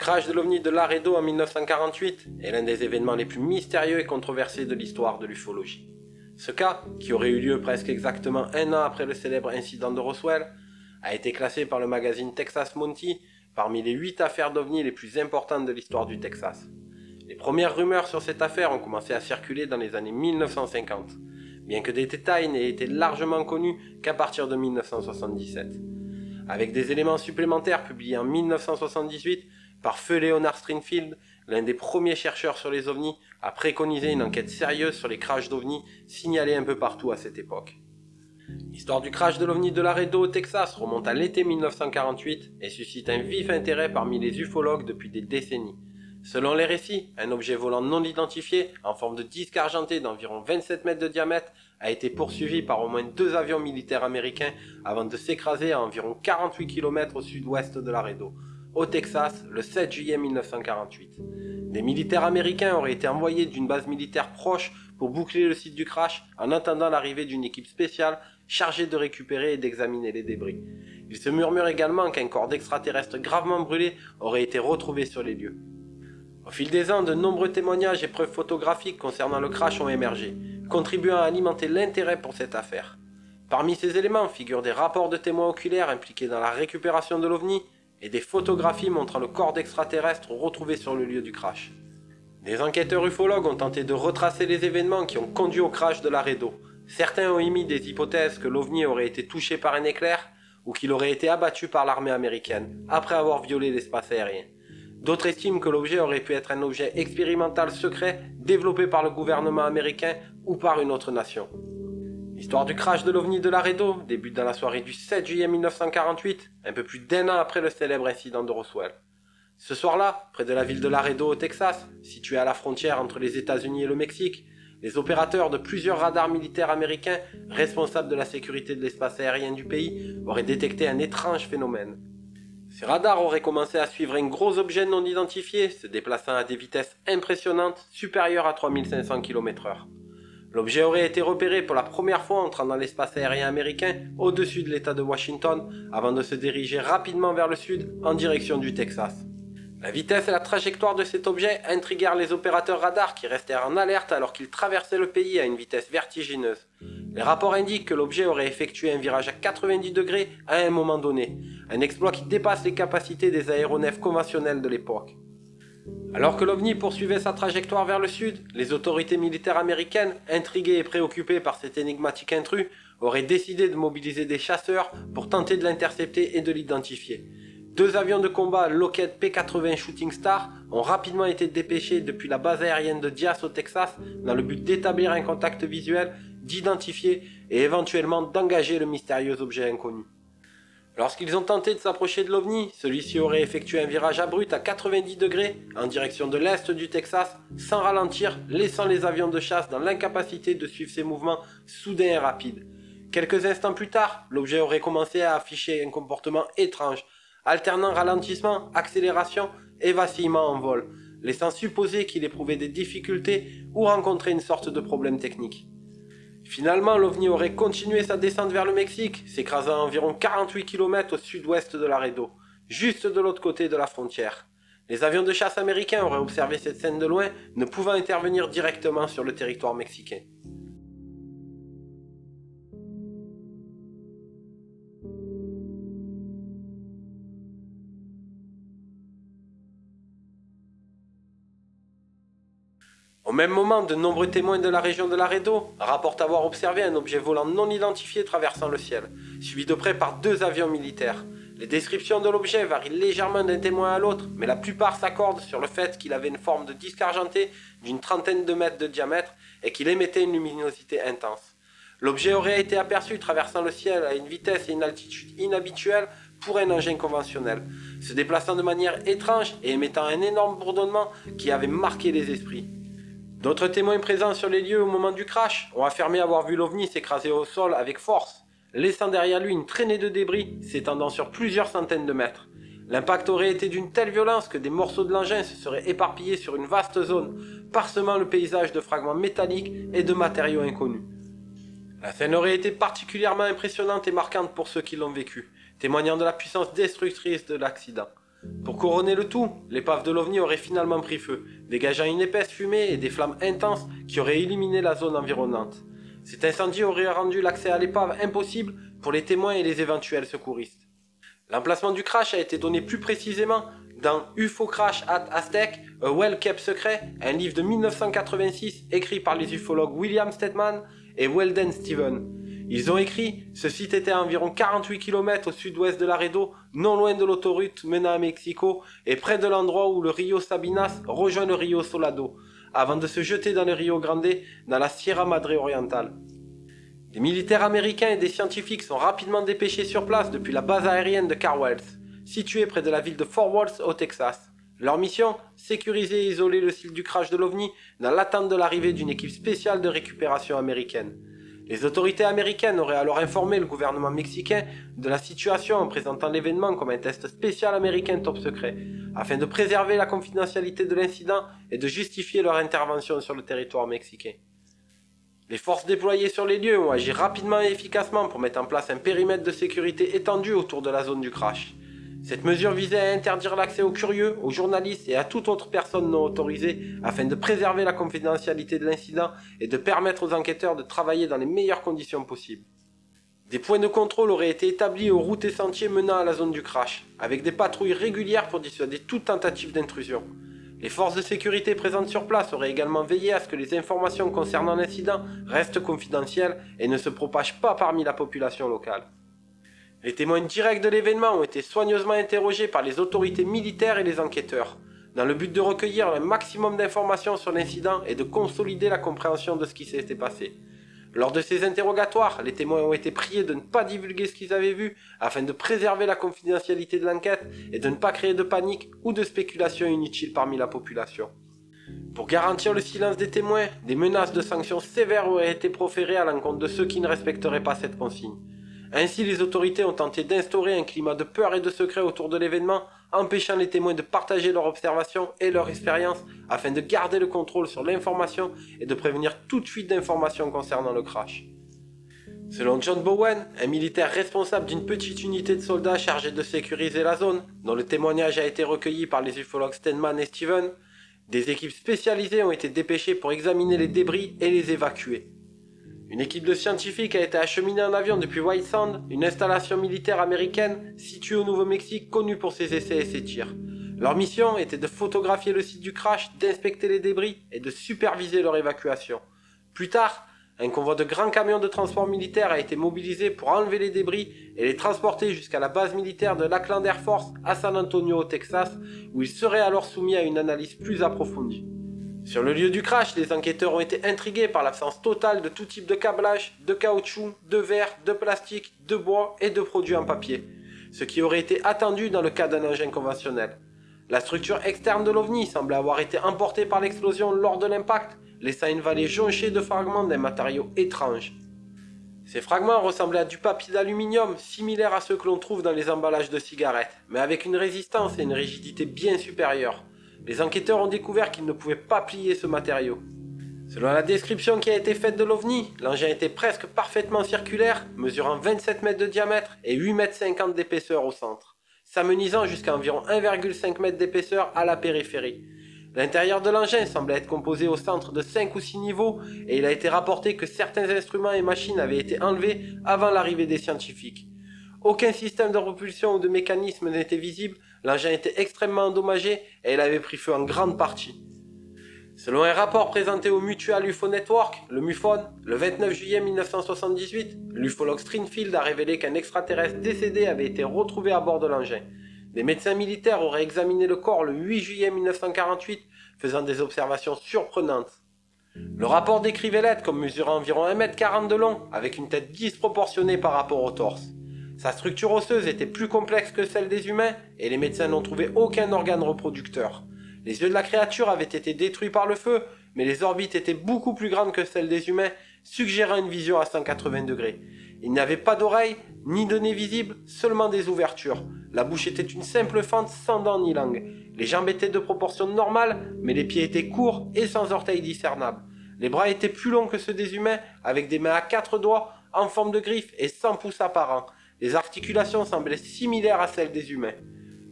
crash de l'OVNI de Laredo en 1948 est l'un des événements les plus mystérieux et controversés de l'histoire de l'ufologie. Ce cas, qui aurait eu lieu presque exactement un an après le célèbre incident de Roswell, a été classé par le magazine Texas Monthly parmi les 8 affaires d'OVNI les plus importantes de l'histoire du Texas. Les premières rumeurs sur cette affaire ont commencé à circuler dans les années 1950, bien que des détails n'aient été largement connus qu'à partir de 1977. Avec des éléments supplémentaires publiés en 1978 par feu Leonard Stringfield, l'un des premiers chercheurs sur les ovnis, a préconisé une enquête sérieuse sur les crashs d'ovnis signalés un peu partout à cette époque. L'histoire du crash de l'ovni de Laredo au Texas remonte à l'été 1948 et suscite un vif intérêt parmi les ufologues depuis des décennies. Selon les récits, un objet volant non identifié, en forme de disque argenté d'environ 27 mètres de diamètre, a été poursuivi par au moins 2 avions militaires américains avant de s'écraser à environ 48 km au sud-ouest de Laredo, au Texas, le 7 juillet 1948. Des militaires américains auraient été envoyés d'une base militaire proche pour boucler le site du crash en attendant l'arrivée d'une équipe spéciale chargée de récupérer et d'examiner les débris. Il se murmure également qu'un corps d'extraterrestre gravement brûlé aurait été retrouvé sur les lieux. Au fil des ans, de nombreux témoignages et preuves photographiques concernant le crash ont émergé, contribuant à alimenter l'intérêt pour cette affaire. Parmi ces éléments figurent des rapports de témoins oculaires impliqués dans la récupération de l'OVNI et des photographies montrant le corps d'extraterrestres retrouvé sur le lieu du crash. Des enquêteurs ufologues ont tenté de retracer les événements qui ont conduit au crash de Laredo. Certains ont émis des hypothèses que l'OVNI aurait été touché par un éclair ou qu'il aurait été abattu par l'armée américaine après avoir violé l'espace aérien. D'autres estiment que l'objet aurait pu être un objet expérimental secret développé par le gouvernement américain ou par une autre nation. L'histoire du crash de l'OVNI de Laredo débute dans la soirée du 7 juillet 1948, un peu plus d'1 an après le célèbre incident de Roswell. Ce soir-là, près de la ville de Laredo au Texas, située à la frontière entre les États-Unis et le Mexique, les opérateurs de plusieurs radars militaires américains, responsables de la sécurité de l'espace aérien du pays, auraient détecté un étrange phénomène. Ces radars auraient commencé à suivre un gros objet non identifié, se déplaçant à des vitesses impressionnantes, supérieures à 3500 km/h. L'objet aurait été repéré pour la première fois entrant dans l'espace aérien américain au-dessus de l'État de Washington, avant de se diriger rapidement vers le sud en direction du Texas. La vitesse et la trajectoire de cet objet intriguèrent les opérateurs radars qui restèrent en alerte alors qu'il traversait le pays à une vitesse vertigineuse. Les rapports indiquent que l'objet aurait effectué un virage à 90 degrés à un moment donné, un exploit qui dépasse les capacités des aéronefs conventionnels de l'époque. Alors que l'OVNI poursuivait sa trajectoire vers le sud, les autorités militaires américaines, intriguées et préoccupées par cet énigmatique intrus, auraient décidé de mobiliser des chasseurs pour tenter de l'intercepter et de l'identifier. 2 avions de combat Lockheed P-80 Shooting Star ont rapidement été dépêchés depuis la base aérienne de Dyess au Texas dans le but d'établir un contact visuel, d'identifier et éventuellement d'engager le mystérieux objet inconnu. Lorsqu'ils ont tenté de s'approcher de l'OVNI, celui-ci aurait effectué un virage abrupt à 90 degrés en direction de l'est du Texas sans ralentir, laissant les avions de chasse dans l'incapacité de suivre ses mouvements soudains et rapides. Quelques instants plus tard, l'objet aurait commencé à afficher un comportement étrange, alternant ralentissement, accélération et vacillement en vol, laissant supposer qu'il éprouvait des difficultés ou rencontrait une sorte de problème technique. Finalement, l'OVNI aurait continué sa descente vers le Mexique, s'écrasant à environ 48 km au sud-ouest de Laredo, juste de l'autre côté de la frontière. Les avions de chasse américains auraient observé cette scène de loin, ne pouvant intervenir directement sur le territoire mexicain. Au même moment, de nombreux témoins de la région de Laredo rapportent avoir observé un objet volant non identifié traversant le ciel, suivi de près par 2 avions militaires. Les descriptions de l'objet varient légèrement d'un témoin à l'autre, mais la plupart s'accordent sur le fait qu'il avait une forme de disque argenté d'une trentaine de mètres de diamètre et qu'il émettait une luminosité intense. L'objet aurait été aperçu traversant le ciel à une vitesse et une altitude inhabituelles pour un engin conventionnel, se déplaçant de manière étrange et émettant un énorme bourdonnement qui avait marqué les esprits. D'autres témoins présents sur les lieux au moment du crash ont affirmé avoir vu l'OVNI s'écraser au sol avec force, laissant derrière lui une traînée de débris s'étendant sur plusieurs centaines de mètres. L'impact aurait été d'une telle violence que des morceaux de l'engin se seraient éparpillés sur une vaste zone, parsemant le paysage de fragments métalliques et de matériaux inconnus. La scène aurait été particulièrement impressionnante et marquante pour ceux qui l'ont vécu, témoignant de la puissance destructrice de l'accident. Pour couronner le tout, l'épave de l'OVNI aurait finalement pris feu, dégageant une épaisse fumée et des flammes intenses qui auraient illuminé la zone environnante. Cet incendie aurait rendu l'accès à l'épave impossible pour les témoins et les éventuels secouristes. L'emplacement du crash a été donné plus précisément dans UFO Crash at Aztec, A Well-Kept Secret, un livre de 1986 écrit par les ufologues William Steadman et Weldon Stephen. Ils ont écrit « Ce site était à environ 48 km au sud-ouest de Laredo, non loin de l'autoroute menant à Mexico et près de l'endroit où le Rio Sabinas rejoint le Rio Salado, avant de se jeter dans le Rio Grande, dans la Sierra Madre orientale. » Des militaires américains et des scientifiques sont rapidement dépêchés sur place depuis la base aérienne de Carwells, située près de la ville de Fort Worth au Texas. Leur mission, sécuriser et isoler le site du crash de l'OVNI dans l'attente de l'arrivée d'une équipe spéciale de récupération américaine. Les autorités américaines auraient alors informé le gouvernement mexicain de la situation en présentant l'événement comme un test spécial américain top secret, afin de préserver la confidentialité de l'incident et de justifier leur intervention sur le territoire mexicain. Les forces déployées sur les lieux ont agi rapidement et efficacement pour mettre en place un périmètre de sécurité étendu autour de la zone du crash. Cette mesure visait à interdire l'accès aux curieux, aux journalistes et à toute autre personne non autorisée afin de préserver la confidentialité de l'incident et de permettre aux enquêteurs de travailler dans les meilleures conditions possibles. Des points de contrôle auraient été établis aux routes et sentiers menant à la zone du crash, avec des patrouilles régulières pour dissuader toute tentative d'intrusion. Les forces de sécurité présentes sur place auraient également veillé à ce que les informations concernant l'incident restent confidentielles et ne se propagent pas parmi la population locale. Les témoins directs de l'événement ont été soigneusement interrogés par les autorités militaires et les enquêteurs, dans le but de recueillir un maximum d'informations sur l'incident et de consolider la compréhension de ce qui s'était passé. Lors de ces interrogatoires, les témoins ont été priés de ne pas divulguer ce qu'ils avaient vu afin de préserver la confidentialité de l'enquête et de ne pas créer de panique ou de spéculation inutile parmi la population. Pour garantir le silence des témoins, des menaces de sanctions sévères auraient été proférées à l'encontre de ceux qui ne respecteraient pas cette consigne. Ainsi, les autorités ont tenté d'instaurer un climat de peur et de secret autour de l'événement, empêchant les témoins de partager leurs observations et leur expérience afin de garder le contrôle sur l'information et de prévenir toute fuite d'informations concernant le crash. Selon John Bowen, un militaire responsable d'une petite unité de soldats chargée de sécuriser la zone, dont le témoignage a été recueilli par les ufologues Stedman et Steven, des équipes spécialisées ont été dépêchées pour examiner les débris et les évacuer. Une équipe de scientifiques a été acheminée en avion depuis White Sand, une installation militaire américaine située au Nouveau-Mexique connue pour ses essais et ses tirs. Leur mission était de photographier le site du crash, d'inspecter les débris et de superviser leur évacuation. Plus tard, un convoi de grands camions de transport militaire a été mobilisé pour enlever les débris et les transporter jusqu'à la base militaire de Lackland Air Force à San Antonio au Texas, où ils seraient alors soumis à une analyse plus approfondie. Sur le lieu du crash, les enquêteurs ont été intrigués par l'absence totale de tout type de câblage, de caoutchouc, de verre, de plastique, de bois et de produits en papier, ce qui aurait été attendu dans le cas d'un engin conventionnel. La structure externe de l'OVNI semblait avoir été emportée par l'explosion lors de l'impact, laissant une vallée jonchée de fragments d'un matériau étrange. Ces fragments ressemblaient à du papier d'aluminium, similaire à ceux que l'on trouve dans les emballages de cigarettes, mais avec une résistance et une rigidité bien supérieures. Les enquêteurs ont découvert qu'ils ne pouvaient pas plier ce matériau. Selon la description qui a été faite de l'OVNI, l'engin était presque parfaitement circulaire, mesurant 27 mètres de diamètre et 8,50 m d'épaisseur au centre, s'amenuisant jusqu'à environ 1,5 m d'épaisseur à la périphérie. L'intérieur de l'engin semblait être composé au centre de 5 ou 6 niveaux et il a été rapporté que certains instruments et machines avaient été enlevés avant l'arrivée des scientifiques. Aucun système de propulsion ou de mécanisme n'était visible, l'engin était extrêmement endommagé et il avait pris feu en grande partie. Selon un rapport présenté au Mutual UFO Network, le MUFON, le 29 juillet 1978, l'ufologue Stringfield a révélé qu'un extraterrestre décédé avait été retrouvé à bord de l'engin. Des médecins militaires auraient examiné le corps le 8 juillet 1948, faisant des observations surprenantes. Le rapport décrivait l'être comme mesurant environ 1,40 m de long, avec une tête disproportionnée par rapport au torse. Sa structure osseuse était plus complexe que celle des humains et les médecins n'ont trouvé aucun organe reproducteur. Les yeux de la créature avaient été détruits par le feu, mais les orbites étaient beaucoup plus grandes que celles des humains, suggérant une vision à 180 degrés. Il n'avait pas d'oreilles, ni de nez visible, seulement des ouvertures. La bouche était une simple fente sans dents ni langue. Les jambes étaient de proportions normales, mais les pieds étaient courts et sans orteils discernables. Les bras étaient plus longs que ceux des humains, avec des mains à 4 doigts, en forme de griffes et sans pouces apparents. Les articulations semblaient similaires à celles des humains.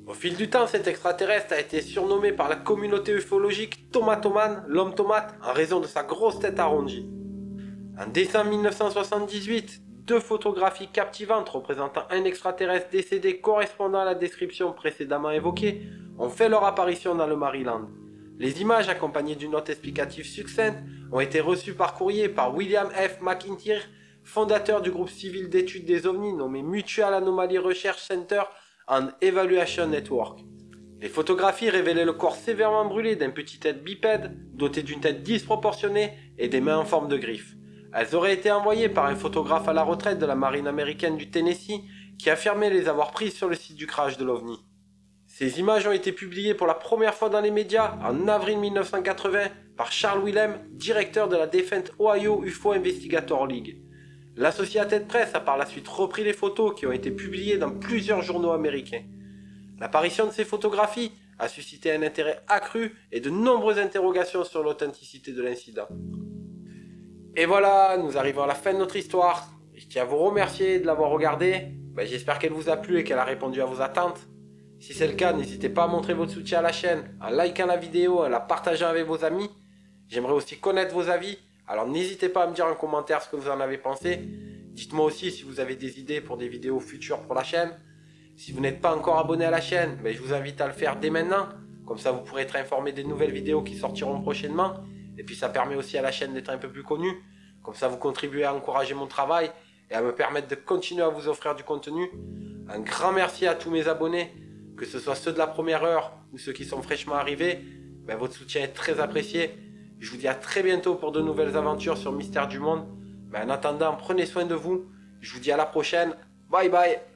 Au fil du temps, cet extraterrestre a été surnommé par la communauté ufologique Tomatoman, l'homme tomate, en raison de sa grosse tête arrondie. En décembre 1978, deux photographies captivantes représentant un extraterrestre décédé correspondant à la description précédemment évoquée ont fait leur apparition dans le Maryland. Les images, accompagnées d'une note explicative succincte, ont été reçues par courrier par William F. McIntyre, fondateur du groupe civil d'études des ovnis nommé Mutual Anomaly Research Center and Evaluation Network. Les photographies révélaient le corps sévèrement brûlé d'un petit être bipède, doté d'une tête disproportionnée et des mains en forme de griffes. Elles auraient été envoyées par un photographe à la retraite de la marine américaine du Tennessee qui affirmait les avoir prises sur le site du crash de l'OVNI. Ces images ont été publiées pour la première fois dans les médias en avril 1980 par Charles Willem, directeur de la défunte Ohio UFO Investigator League. L'Associated Press a par la suite repris les photos qui ont été publiées dans plusieurs journaux américains. L'apparition de ces photographies a suscité un intérêt accru et de nombreuses interrogations sur l'authenticité de l'incident. Et voilà, nous arrivons à la fin de notre histoire. Je tiens à vous remercier de l'avoir regardée. J'espère qu'elle vous a plu et qu'elle a répondu à vos attentes. Si c'est le cas, n'hésitez pas à montrer votre soutien à la chaîne, en likant la vidéo, en la partageant avec vos amis. J'aimerais aussi connaître vos avis, alors n'hésitez pas à me dire en commentaire ce que vous en avez pensé. Dites-moi aussi si vous avez des idées pour des vidéos futures pour la chaîne. Si vous n'êtes pas encore abonné à la chaîne, je vous invite à le faire dès maintenant. Comme ça vous pourrez être informé des nouvelles vidéos qui sortiront prochainement. Et puis ça permet aussi à la chaîne d'être un peu plus connue. Comme ça vous contribuez à encourager mon travail et à me permettre de continuer à vous offrir du contenu. Un grand merci à tous mes abonnés, que ce soit ceux de la première heure ou ceux qui sont fraîchement arrivés. Votre soutien est très apprécié. Je vous dis à très bientôt pour de nouvelles aventures sur Mystère du Monde. En attendant, prenez soin de vous. Je vous dis à la prochaine. Bye bye.